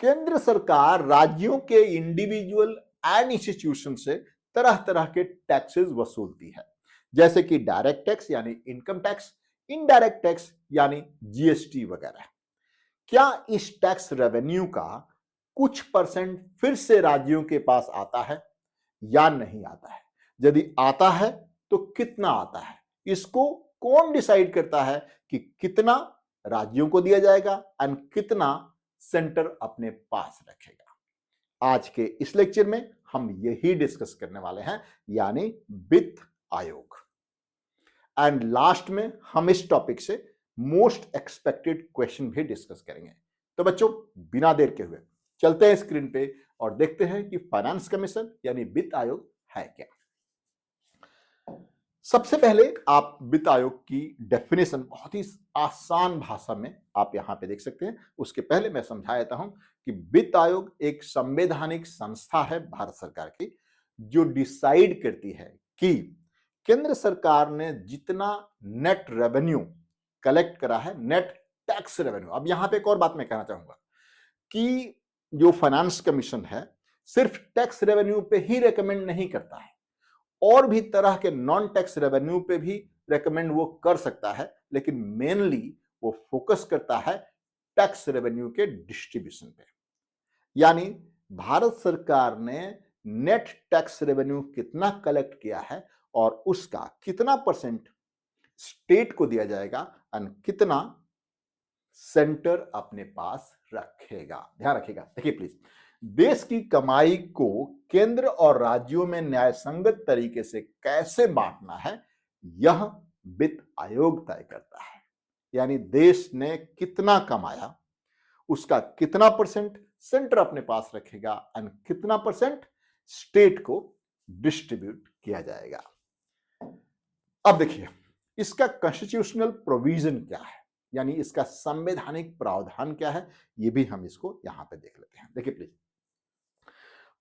केंद्र सरकार राज्यों के इंडिविजुअल एंड इंस्टीट्यूशन से तरह तरह के टैक्सेस वसूलती है, जैसे कि डायरेक्ट टैक्स यानी इनकम टैक्स, इनडायरेक्ट टैक्स यानी जीएसटी वगैरह। क्या इस टैक्स रेवेन्यू का कुछ परसेंट फिर से राज्यों के पास आता है या नहीं आता है? यदि आता है तो कितना आता है? इसको कौन डिसाइड करता है कि कितना राज्यों को दिया जाएगा एंड कितना सेंटर अपने पास रखेगा? आज के इस लेक्चर में हम यही डिस्कस करने वाले हैं, यानी वित्त आयोग। एंड लास्ट में हम इस टॉपिक से मोस्ट एक्सपेक्टेड क्वेश्चन भी डिस्कस करेंगे। तो बच्चों, बिना देर के हुए चलते हैं स्क्रीन पे और देखते हैं कि फाइनेंस कमीशन यानी वित्त आयोग है क्या। सबसे पहले आप वित्त आयोग की डेफिनेशन बहुत ही आसान भाषा में आप यहां पे देख सकते हैं। उसके पहले मैं समझा देता हूं कि वित्त आयोग एक संवैधानिक संस्था है भारत सरकार की, जो डिसाइड करती है कि केंद्र सरकार ने जितना नेट रेवेन्यू कलेक्ट करा है, नेट टैक्स रेवेन्यू। अब यहां पे एक और बात मैं कहना चाहूंगा कि जो फाइनेंस कमीशन है सिर्फ टैक्स रेवेन्यू पे ही रेकमेंड नहीं करता है, और भी तरह के नॉन टैक्स रेवेन्यू पे भी रेकमेंड वो कर सकता है, लेकिन मेनली वो फोकस करता है टैक्स रेवेन्यू के डिस्ट्रीब्यूशन पे। यानी भारत सरकार ने नेट टैक्स रेवेन्यू कितना कलेक्ट किया है और उसका कितना परसेंट स्टेट को दिया जाएगा और कितना सेंटर अपने पास रखेगा। ध्यान रखिएगा, देखिए प्लीज, देश की कमाई को केंद्र और राज्यों में न्यायसंगत तरीके से कैसे बांटना है, यह वित्त आयोग तय करता है। यानी देश ने कितना कमाया, उसका कितना परसेंट सेंटर अपने पास रखेगा और कितना परसेंट स्टेट को डिस्ट्रीब्यूट किया जाएगा। अब देखिए, इसका कॉन्स्टिट्यूशनल प्रोविजन क्या है, यानी इसका संवैधानिक प्रावधान क्या है, ये भी हम इसको यहां पे देख लेते हैं। देखिए प्लीज,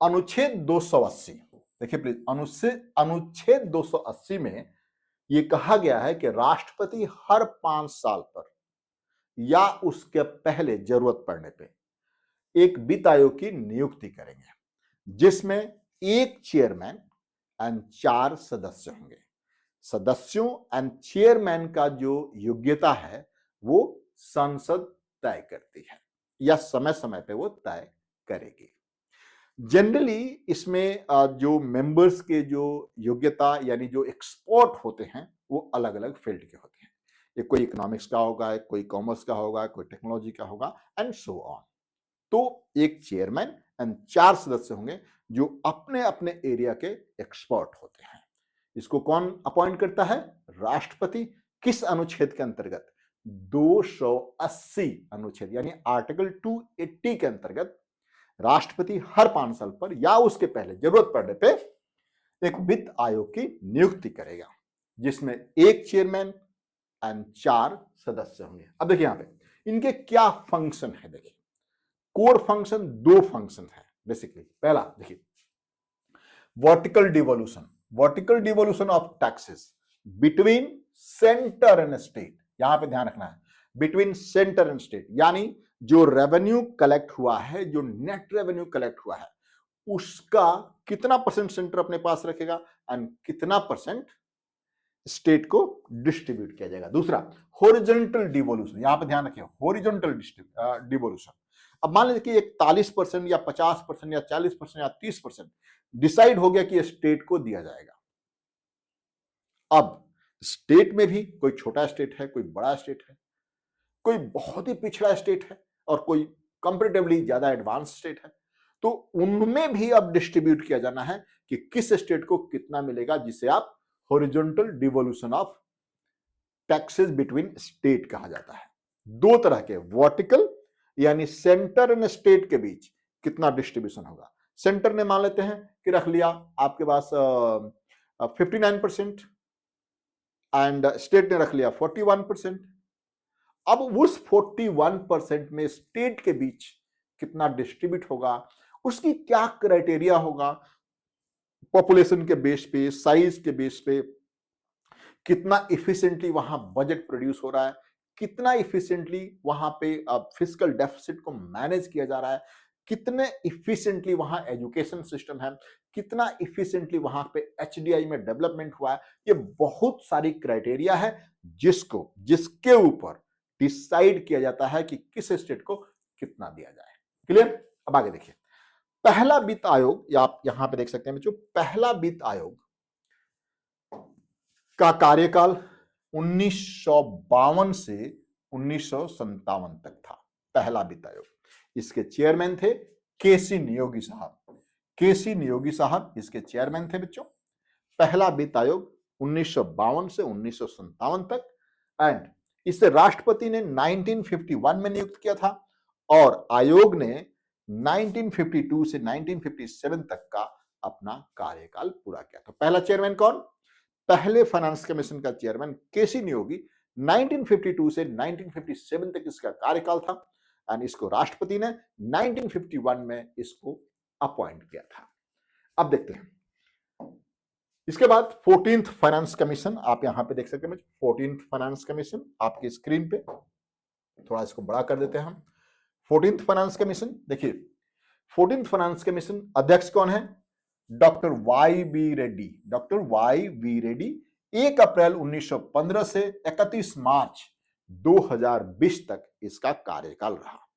अनुच्छेद 280, देखिए प्लीज, अनुच्छेद 280 में यह कहा गया है कि राष्ट्रपति हर 5 साल पर या उसके पहले जरूरत पड़ने पे एक वित्त आयोग की नियुक्ति करेंगे, जिसमें एक चेयरमैन एंड 4 सदस्य होंगे। सदस्यों एंड चेयरमैन का जो योग्यता है वो संसद तय करती है या समय समय पे वो तय करेगी। जनरली इसमें जो मेंबर्स के जो योग्यता यानी जो एक्सपर्ट होते हैं वो अलग अलग फील्ड के होते हैं। ये कोई इकोनॉमिक्स का होगा, कोई कॉमर्स का होगा, कोई टेक्नोलॉजी का होगा एंड सो ऑन। तो एक चेयरमैन एंड 4 सदस्य होंगे जो अपने अपने एरिया के एक्सपर्ट होते हैं। इसको कौन अपॉइंट करता है? राष्ट्रपति। किस अनुच्छेद के अंतर्गत? 280 अनुच्छेद यानी आर्टिकल 280 के अंतर्गत राष्ट्रपति हर 5 साल पर या उसके पहले जरूरत पड़ने पे एक वित्त आयोग की नियुक्ति करेगा, जिसमें एक चेयरमैन एंड 4 सदस्य होंगे। अब देखिए यहां पे इनके क्या फंक्शन है। देखिए, कोर फंक्शन 2 फंक्शन है बेसिकली। पहला देखिए, vertical devolution of taxes between centre and state. यहां पे ध्यान रखना है, बिटवीन सेंटर एंड स्टेट, यानी जो रेवेन्यू कलेक्ट हुआ है, जो नेट रेवेन्यू कलेक्ट हुआ है, उसका कितना परसेंट सेंटर अपने पास रखेगा एंड कितना परसेंट स्टेट को डिस्ट्रीब्यूट किया जाएगा। दूसरा, हॉरिजॉन्टल डिवोल्यूशन। यहां पे ध्यान रखिए, हॉरिजॉन्टल डिवोल्यूशन। अब मान लीजिए कि 41% या 50% या 40% या 30% डिसाइड हो गया कि स्टेट को दिया जाएगा। अब स्टेट में भी कोई छोटा स्टेट है, कोई बड़ा स्टेट है, कोई बहुत ही पिछड़ा स्टेट है और कोई कंपैरेटिवली ज्यादा एडवांस स्टेट है। तो उनमें भी अब डिस्ट्रीब्यूट किया जाना है कि किस स्टेट को कितना मिलेगा, जिसे आप horizontal devolution of taxes between state कहा जाता है। 2 तरह के, वर्टिकल यानी सेंटर एंड स्टेट के बीच कितना डिस्ट्रीब्यूशन होगा। सेंटर ने मान लेते हैं कि रख लिया आपके पास 59% एंड स्टेट ने रख लिया 41%। अब उस 41% में स्टेट के बीच कितना डिस्ट्रीब्यूट होगा, उसकी क्या क्राइटेरिया होगा, पॉपुलेशन के बेस पे, साइज के बेस पे, कितना इफिशिएंटली वहां बजट प्रोड्यूस हो रहा है, कितना इफिशिएंटली वहां पे फिस्कल डेफिसिट को मैनेज किया जा रहा है, कितने इफिशिएंटली वहां एजुकेशन सिस्टम है, कितना इफिशिएंटली वहां पे एचडीआई में डेवलपमेंट हुआ है, ये बहुत सारी क्राइटेरिया है जिसके ऊपर डिसाइड किया जाता है कि किस स्टेट को कितना दिया जाए। क्लियर? अब आगे देखिए, पहला वित्त आयोग, या आप यहां पे देख सकते हैं बच्चों, पहला वित्त आयोग का कार्यकाल 1952 से 1957 तक था। पहला वित्त आयोग, इसके चेयरमैन थे केसी नियोगी साहब। केसी नियोगी साहब इसके चेयरमैन थे बच्चों। पहला वित्त आयोग 1952 से 1957 तक, एंड इसे राष्ट्रपति ने 1951 में नियुक्त किया था और आयोग ने 1952 से 1957 तक का अपना कार्यकाल पूरा किया। तो पहला चेयरमैन कौन? पहले फाइनेंस कमीशन का चेयरमैन केसी नियोगी। 1952 से 1957 तक इसका कार्यकाल था एंड इसको राष्ट्रपति ने 1951 में इसको अपॉइंट किया था। अब देखते हैं इसके बाद 14th फाइनेंस कमीशन, आप यहां पे देख सकते हैं 14th फाइनेंस कमीशन आपकी स्क्रीन पे, थोड़ा इसको बड़ा कर देते हैं हम। 14th फाइनेंस कमीशन देखिए, 14th फाइनेंस कमीशन अध्यक्ष कौन है? Doctor Y B Reddy. Doctor Y B Reddy 1 अप्रैल 1915 से 31 मार्च 2020 तक इसका कार्यकाल रहा।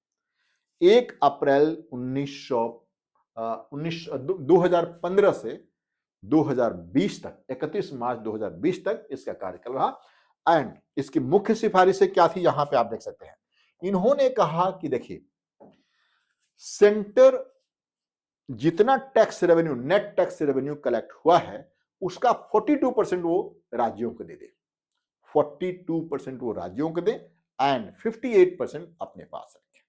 1 अप्रैल 2015 से 2020 तक, 31 मार्च 2020 तक इसका कार्यकाल रहा। एंड इसकी मुख्य सिफारिशें क्या थी, यहां पे आप देख सकते हैं। इन्होंने कहा कि देखिए, सेंटर जितना tax revenue, net tax revenue collect हुआ है उसका 42% वो राज्यों को दे दे। 42% वो राज्यों को दे एंड 58% अपने पास रखे।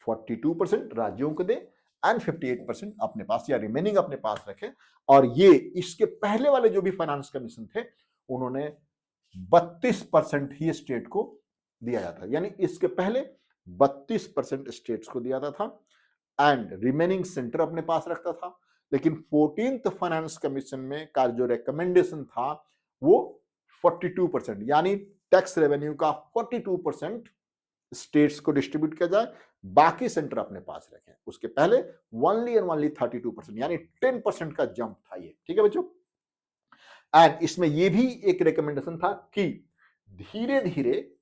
42% राज्यों को दे एंड 58% अपने पास या रिमेनिंग अपने पास रखे। और ये इसके पहले वाले जो भी फाइनेंस कमीशन थे उन्होंने 32% ही स्टेट को दिया जाता, यानी इसके पहले 32% स्टेट्स को दिया जाता था एंड रिमेनिंग सेंटर अपने पास रखता था। लेकिन 14th फाइनेंस कमीशन में का जो रिकमेंडेशन था वो 42%, यानी टैक्स रेवेन्यू का 42% स्टेट्स को डिस्ट्रीब्यूट किया जाए, बाकी सेंटर अपने पास रखें। उसके पहले ओनली एंड ओनली 32%, यानी 10% का जंप था ये। ठीक है बच्चों? एंड इसमें यह भी एक रिकमेंडेशन था कि धीरे धीरे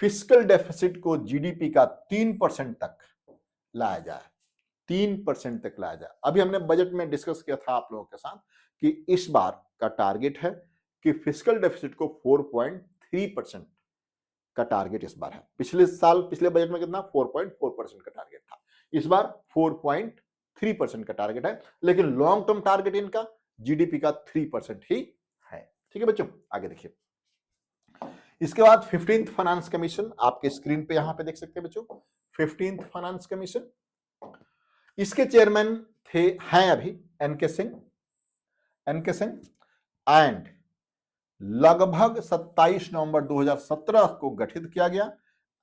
फिस्कल डेफिसिट को जीडीपी का 3% तक लाया जाए। 3% तक लाया जाए। अभी हमने बजट में डिस्कस किया था आप लोगों के साथ कि इस बार का टारगेट है कि फिस्कल डेफिसिट को 4.3% का टारगेट इस बार है। पिछले साल, पिछले बजट में कितना? 4.4% का टारगेट था। इस बार 4.3% का टारगेट है, लेकिन लॉन्ग टर्म टारगेट इनका जीडीपी का 3% ही है। ठीक है बच्चों, आगे देखिए। इसके बाद 15th फाइनेंस कमीशन आपके स्क्रीन पे यहां पे देख सकते हैं बच्चों। 15th फाइनेंस कमीशन, इसके चेयरमैन हैं अभी N K Singh. N K Singh and लगभग 27 नवंबर 2017 को गठित किया गया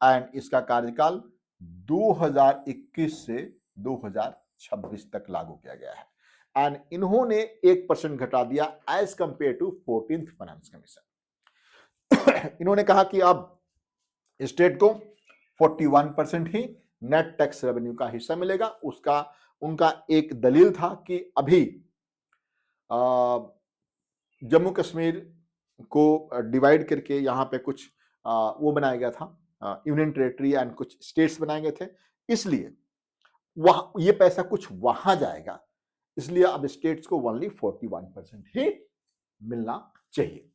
एंड इसका कार्यकाल 2021 से 2026 तक लागू किया गया है। एंड इन्होंने 1% घटा दिया as compare to 14th finance commission. इन्होंने कहा कि अब स्टेट को 41% ही नेट टैक्स रेवेन्यू का हिस्सा मिलेगा। उसका उनका एक दलील था कि अभी जम्मू कश्मीर को डिवाइड करके यहाँ पे कुछ वो बनाया गया था, यूनियन टेरिटरी एंड कुछ स्टेट्स बनाए गए थे, इसलिए वह ये पैसा कुछ वहां जाएगा, इसलिए अब स्टेट्स को ओनली 41% ही मिलना चाहिए।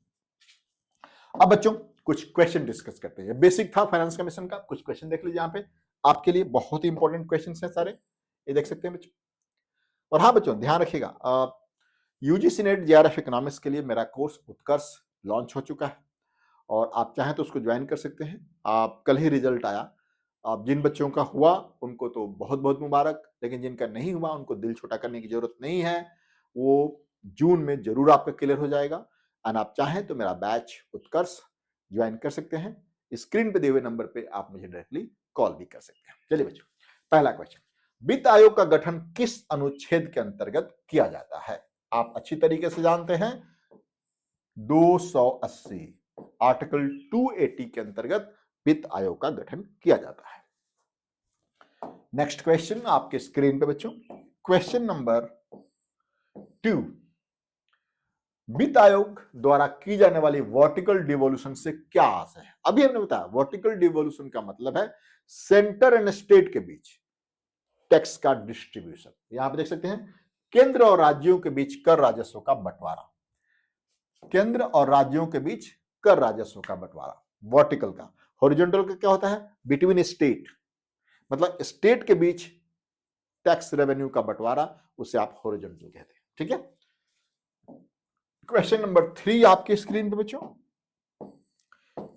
अब बच्चों कुछ क्वेश्चन डिस्कस करते हैं। बेसिक था फाइनेंस कमीशन का, कुछ क्वेश्चन देख लीजिए यहाँ पे आपके लिए, बहुत ही इंपॉर्टेंट क्वेश्चन है सारे, ये देख सकते हैं बच्चों। और हाँ बच्चों ध्यान रखिएगा, यूजीसी नेट जेआरएफ इकोनॉमिक्स के लिए मेरा कोर्स उत्कर्ष लॉन्च हो चुका है और आप चाहें तो उसको ज्वाइन कर सकते हैं। आप कल ही रिजल्ट आया, आप जिन बच्चों का हुआ उनको तो बहुत बहुत मुबारक, लेकिन जिनका नहीं हुआ उनको दिल छोटा करने की जरूरत नहीं है, वो जून में जरूर आपका क्लियर हो जाएगा। एंड आप चाहें तो मेरा बैच उत्कर्ष ज्वाइन कर सकते हैं। स्क्रीन पे दिए हुए नंबर पे आप मुझे डायरेक्टली कॉल भी कर सकते हैं। चलिए बच्चों, पहला क्वेश्चन, वित्त आयोग का गठन किस अनुच्छेद के अंतर्गत किया जाता है? आप अच्छी तरीके से जानते हैं, 280 आर्टिकल 280 के अंतर्गत वित्त आयोग का गठन किया जाता है। नेक्स्ट क्वेश्चन आपके स्क्रीन पे बच्चों, क्वेश्चन नंबर 2, वित्त आयोग द्वारा की जाने वाली वर्टिकल डिवोल्यूशन से क्या आशय है? अभी हमने बताया वर्टिकल डिवोल्यूशन का मतलब है सेंटर एंड स्टेट के बीच टैक्स का डिस्ट्रीब्यूशन। यहां पे देख सकते हैं केंद्र और राज्यों के बीच कर राजस्व का बंटवारा, केंद्र और राज्यों के बीच कर राजस्व का बंटवारा वर्टिकल का। हॉरिजॉन्टल का क्या होता है? बिटवीन स्टेट, मतलब स्टेट के बीच टैक्स रेवेन्यू का बंटवारा, उसे आप हॉरिजॉन्टल कहते हैं। ठीक है। क्वेश्चन नंबर 3 आपके स्क्रीन पे बच्चों,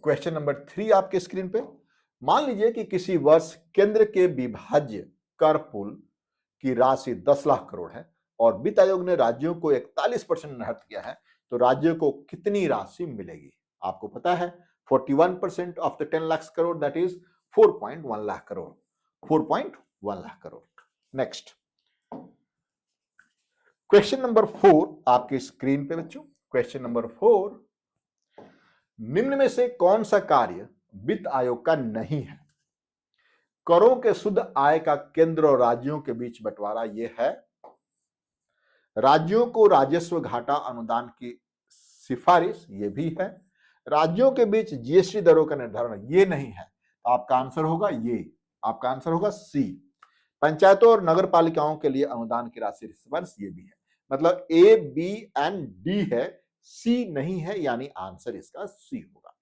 क्वेश्चन नंबर 3 आपके स्क्रीन पे, मान लीजिए कि किसी वर्ष केंद्र के विभाज्य कर पुल की राशि 10 लाख करोड़ है और वित्त आयोग ने राज्यों को 41% निर्धारित किया है, तो राज्यों को कितनी राशि मिलेगी? आपको पता है 41% of the 10 lakh crore that is 4.1 lakh crore, 4.1 lakh crore. Next question number 4 आपके स्क्रीन पे बच्चों, क्वेश्चन नंबर 4, निम्न में से कौन सा कार्य वित्त आयोग का नहीं है? करों के शुद्ध आय का केंद्र और राज्यों के बीच बंटवारा ये है, राज्यों को राजस्व घाटा अनुदान की सिफारिश ये भी है, राज्यों के बीच जीएसटी दरों का निर्धारण ये नहीं है, तो आपका आंसर होगा ये, आपका आंसर होगा सी। पंचायतों और नगर पालिकाओं के लिए अनुदान की राशि सिफारिश ये भी है, मतलब ए बी एंड डी है, सी नहीं है, यानी आंसर इसका सी होगा।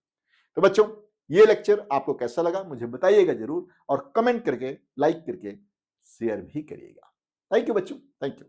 तो बच्चों ये लेक्चर आपको कैसा लगा मुझे बताइएगा जरूर, और कमेंट करके लाइक करके शेयर भी करिएगा। थैंक यू बच्चों, थैंक यू।